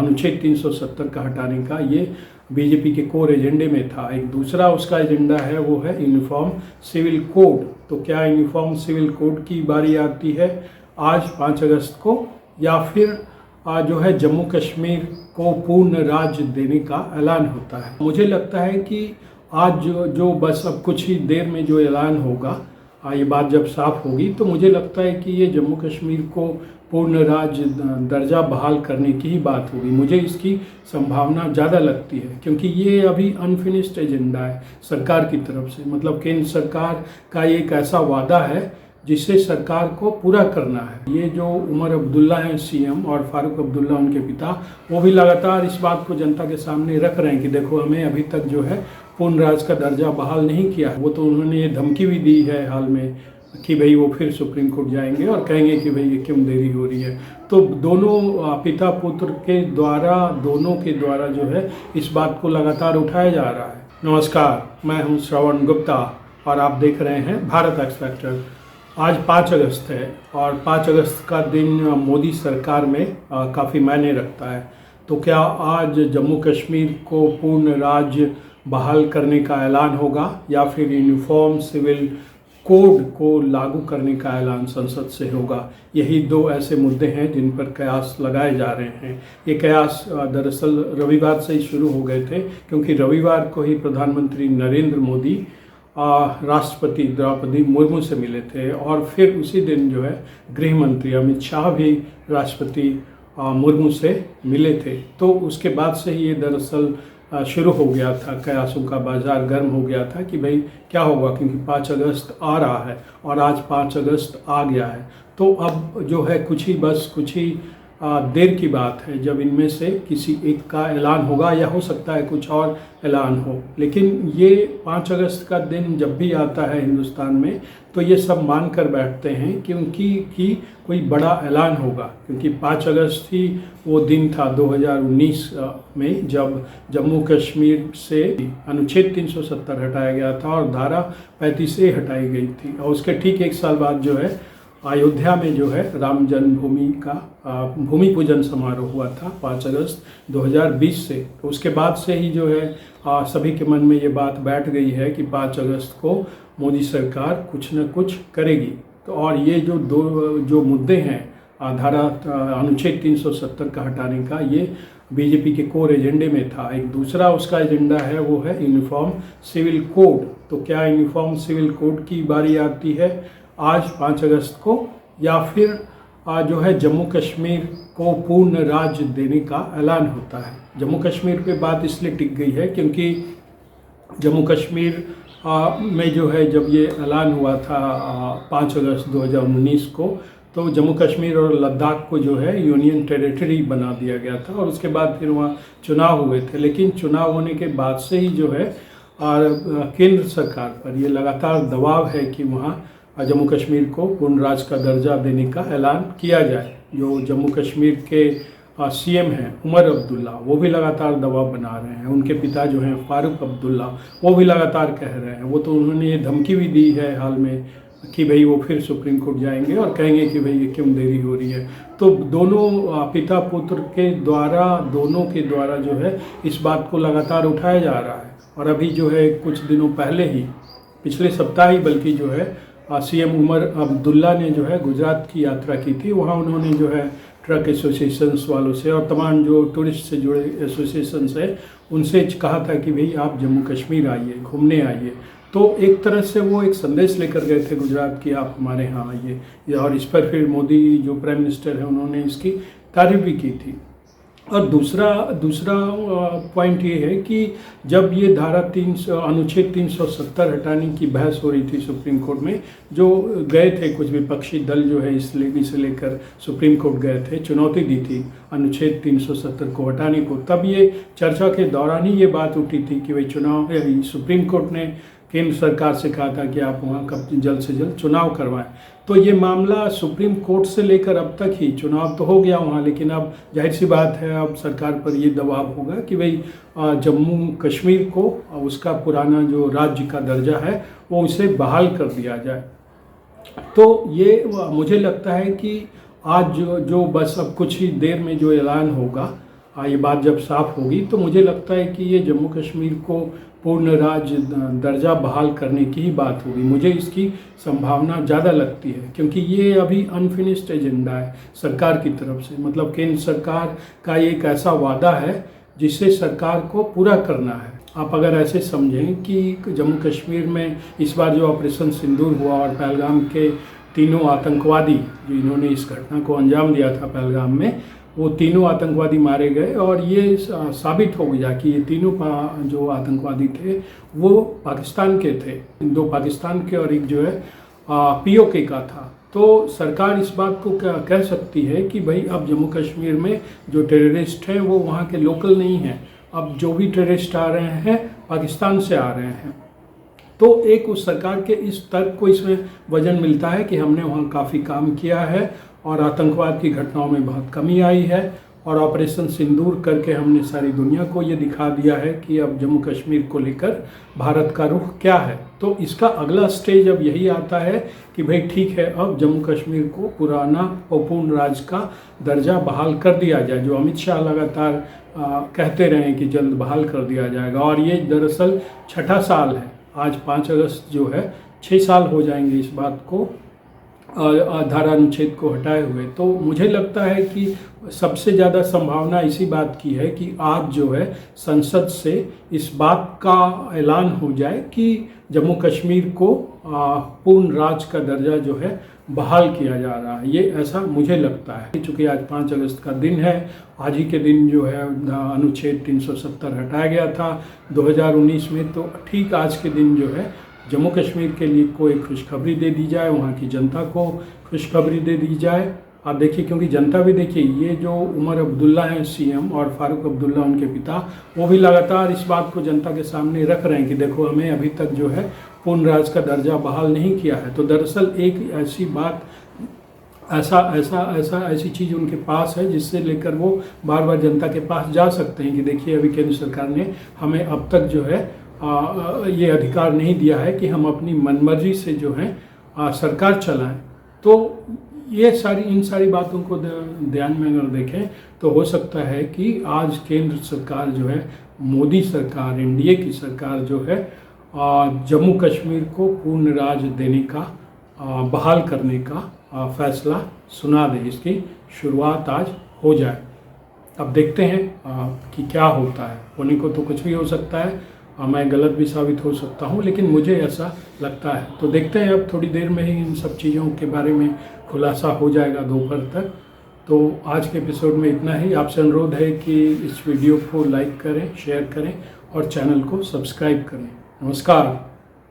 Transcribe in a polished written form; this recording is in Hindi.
अनुच्छेद 370 का हटाने का, ये बीजेपी के कोर एजेंडे में था। एक दूसरा उसका एजेंडा है वो है यूनिफॉर्म सिविल कोड। तो क्या यूनिफॉर्म सिविल कोड की बारी आती है आज 5 अगस्त को, या फिर जो है जम्मू कश्मीर को पूर्ण राज्य देने का ऐलान होता है? मुझे लगता है कि आज जो बस अब कुछ ही देर में जो ऐलान होगा, ये बात जब साफ होगी, तो मुझे लगता है कि ये जम्मू कश्मीर को पूर्ण राज्य दर्जा बहाल करने की ही बात होगी। मुझे इसकी संभावना ज़्यादा लगती है, क्योंकि ये अभी अनफिनिश्ड एजेंडा है सरकार की तरफ से। मतलब केंद्र सरकार का एक ऐसा वादा है जिसे सरकार को पूरा करना है। ये जो उमर अब्दुल्ला हैं सीएम, और फारूक अब्दुल्ला उनके पिता, वो भी लगातार इस बात को जनता के सामने रख रहे हैं कि देखो, हमें अभी तक जो है पूर्ण राज्य का दर्जा बहाल नहीं किया है। वो तो उन्होंने ये धमकी भी दी है हाल में कि भाई वो फिर सुप्रीम कोर्ट जाएंगे और कहेंगे कि भाई ये क्यों देरी हो रही है। तो दोनों पिता पुत्र के द्वारा, दोनों के द्वारा जो है इस बात को लगातार उठाया जा रहा है। नमस्कार, मैं हूं श्रवण गुप्ता और आप देख रहे हैं भारत एक्स फैक्टर। आज 5 अगस्त है और 5 अगस्त का दिन मोदी सरकार में काफ़ी मायने रखता है। तो क्या आज जम्मू कश्मीर को पूर्ण राज्य बहाल करने का ऐलान होगा, या फिर यूनिफॉर्म सिविल कोड को लागू करने का ऐलान संसद से होगा? यही दो ऐसे मुद्दे हैं जिन पर कयास लगाए जा रहे हैं। ये कयास दरअसल रविवार से ही शुरू हो गए थे, क्योंकि रविवार को ही प्रधानमंत्री नरेंद्र मोदी राष्ट्रपति द्रौपदी मुर्मू से मिले थे, और फिर उसी दिन जो है गृह मंत्री अमित शाह भी राष्ट्रपति मुर्मू से मिले थे। तो उसके बाद से ही ये दरअसल शुरू हो गया था, कयासों का बाजार गर्म हो गया था कि भाई क्या होगा, क्योंकि 5 अगस्त आ रहा है और आज 5 अगस्त आ गया है। तो अब जो है कुछ ही देर की बात है जब इनमें से किसी एक का ऐलान होगा, या हो सकता है कुछ और ऐलान हो। लेकिन ये 5 अगस्त का दिन जब भी आता है हिंदुस्तान में, तो ये सब मान कर बैठते हैं कि कोई बड़ा ऐलान होगा, क्योंकि 5 अगस्त ही वो दिन था 2019 में जब जम्मू कश्मीर से अनुच्छेद 370 हटाया गया था और धारा 35A हटाई गई थी। और उसके ठीक 1 साल बाद जो है अयोध्या में जो है राम जन्मभूमि का भूमि पूजन समारोह हुआ था 5 अगस्त 2020 से। तो उसके बाद से ही जो है सभी के मन में ये बात बैठ गई है कि 5 अगस्त को मोदी सरकार कुछ न कुछ करेगी। तो और ये जो मुद्दे हैं धारा अनुच्छेद 370 का हटाने का, ये बीजेपी के कोर एजेंडे में था। एक दूसरा उसका एजेंडा है वो है यूनिफॉर्म सिविल कोड। तो क्या यूनिफॉर्म सिविल कोड की बारी आती है आज 5 अगस्त को, या फिर जो है जम्मू कश्मीर को पूर्ण राज्य देने का ऐलान होता है? जम्मू कश्मीर पे बात इसलिए टिक गई है क्योंकि जम्मू कश्मीर में जो है जब ये ऐलान हुआ था 5 अगस्त 2019 को, तो जम्मू कश्मीर और लद्दाख को जो है यूनियन टेरिटरी बना दिया गया था, और उसके बाद फिर वहाँ चुनाव हुए थे। लेकिन चुनाव होने के बाद से ही जो है केंद्र सरकार पर ये लगातार दबाव है कि वहाँ जम्मू कश्मीर को पूर्ण राज्य का दर्जा देने का ऐलान किया जाए। जो जम्मू कश्मीर के सीएम हैं उमर अब्दुल्ला, वो भी लगातार दबाव बना रहे हैं। उनके पिता जो हैं फारूक अब्दुल्ला, वो भी लगातार कह रहे हैं। वो तो उन्होंने ये धमकी भी दी है हाल में कि भाई वो फिर सुप्रीम कोर्ट जाएंगे और कहेंगे कि भाई ये क्यों देरी हो रही है। तो दोनों पिता पुत्र के द्वारा, दोनों के द्वारा जो है इस बात को लगातार उठाया जा रहा है। और अभी जो है कुछ दिनों पहले ही, पिछले सप्ताह ही बल्कि जो है सीएम उमर अब्दुल्ला ने जो है गुजरात की यात्रा की थी। वहाँ उन्होंने जो है ट्रक एसोसिएशंस वालों से और तमाम जो टूरिस्ट से जुड़े एसोसिएशंस है उनसे कहा था कि भाई आप जम्मू कश्मीर आइए, घूमने आइए। तो एक तरह से वो एक संदेश लेकर गए थे गुजरात की, आप हमारे यहाँ आइए। और इस पर फिर मोदी जो प्राइम मिनिस्टर है उन्होंने इसकी तारीफ भी की थी। और दूसरा पॉइंट ये है कि जब ये धारा अनुच्छेद 370 हटाने की बहस हो रही थी सुप्रीम कोर्ट में, जो गए थे कुछ विपक्षी दल जो है इसे लेकर सुप्रीम कोर्ट गए थे, चुनौती दी थी अनुच्छेद 370 को हटाने को, तब ये चर्चा के दौरान ही ये बात उठी थी कि भाई सुप्रीम कोर्ट ने केंद्र सरकार से कहा था कि आप वहाँ कब जल्द से जल्द चुनाव करवाएं। तो ये मामला सुप्रीम कोर्ट से लेकर अब तक ही, चुनाव तो हो गया वहाँ, लेकिन अब जाहिर सी बात है अब सरकार पर ये दबाव होगा कि भाई जम्मू कश्मीर को उसका पुराना जो राज्य का दर्जा है वो उसे बहाल कर दिया जाए। तो ये मुझे लगता है कि आज जो बस अब कुछ ही देर में जो ऐलान होगा ये बात जब साफ होगी तो मुझे लगता है कि ये जम्मू कश्मीर को पूर्ण राज्य दर्जा बहाल करने की ही बात होगी। मुझे इसकी संभावना ज़्यादा लगती है, क्योंकि ये अभी अनफिनिश्ड एजेंडा है सरकार की तरफ से। मतलब केंद्र सरकार का एक ऐसा वादा है जिसे सरकार को पूरा करना है। आप अगर ऐसे समझें कि जम्मू कश्मीर में इस बार जो ऑपरेशन सिंदूर हुआ और पहलगाम के तीनों आतंकवादी जिन्होंने इस घटना को अंजाम दिया था पहलगाम में, वो तीनों आतंकवादी मारे गए और ये साबित हो गया कि ये तीनों जो आतंकवादी थे वो पाकिस्तान के थे, 2 पाकिस्तान के और एक जो है POK का था। तो सरकार इस बात को कह सकती है कि भाई अब जम्मू कश्मीर में जो टेररिस्ट हैं वो वहाँ के लोकल नहीं हैं, अब जो भी टेररिस्ट आ रहे हैं पाकिस्तान से आ रहे हैं। तो एक उस सरकार के इस तर्क को इसमें वजन मिलता है कि हमने वहाँ काफ़ी काम किया है और आतंकवाद की घटनाओं में बहुत कमी आई है, और ऑपरेशन सिंदूर करके हमने सारी दुनिया को ये दिखा दिया है कि अब जम्मू कश्मीर को लेकर भारत का रुख क्या है। तो इसका अगला स्टेज अब यही आता है कि भाई ठीक है, अब जम्मू कश्मीर को पुराना और पूर्ण राज्य का दर्जा बहाल कर दिया जाए, जो अमित शाह लगातार कहते रहे हैं कि जल्द बहाल कर दिया जाएगा। और ये दरअसल 6ठा साल है, आज 5 अगस्त जो है 6 साल हो जाएंगे इस बात को धारा अनुच्छेद को हटाए हुए। तो मुझे लगता है कि सबसे ज़्यादा संभावना इसी बात की है कि आज जो है संसद से इस बात का ऐलान हो जाए कि जम्मू कश्मीर को पूर्ण राज्य का दर्जा जो है बहाल किया जा रहा है। ये ऐसा मुझे लगता है। चूँकि आज 5 अगस्त का दिन है, आज ही के दिन जो है अनुच्छेद 370 हटाया गया था 2019 में, तो ठीक आज के दिन जो है जम्मू कश्मीर के लिए कोई खुशखबरी दे दी जाए, वहाँ की जनता को खुशखबरी दे दी जाए। आप देखिए, क्योंकि जनता भी देखिए, ये जो उमर अब्दुल्ला हैं CM और फारूक अब्दुल्ला उनके पिता, वो भी लगातार इस बात को जनता के सामने रख रहे हैं कि देखो हमें अभी तक जो है पूर्ण राज्य का दर्जा बहाल नहीं किया है। तो दरअसल एक ऐसी बात ऐसी चीज़ उनके पास है जिससे लेकर वो बार बार जनता के पास जा सकते हैं कि देखिए अभी केंद्र सरकार ने हमें अब तक जो है ये अधिकार नहीं दिया है कि हम अपनी मनमर्जी से जो है सरकार चलाएं। तो ये इन सारी बातों को ध्यान में अगर देखें तो हो सकता है कि आज केंद्र सरकार जो है, मोदी सरकार, NDA की सरकार जो है जम्मू कश्मीर को पूर्ण राज्य देने का, बहाल करने का फैसला सुना दे। इसकी शुरुआत आज हो जाए। अब देखते हैं कि क्या होता है। होने को तो कुछ भी हो सकता है, मैं गलत भी साबित हो सकता हूँ, लेकिन मुझे ऐसा लगता है। तो देखते हैं, अब थोड़ी देर में ही इन सब चीज़ों के बारे में खुलासा हो जाएगा दोपहर तक। तो आज के एपिसोड में इतना ही। आपसे अनुरोध है कि इस वीडियो को लाइक करें, शेयर करें और चैनल को सब्सक्राइब करें। नमस्कार।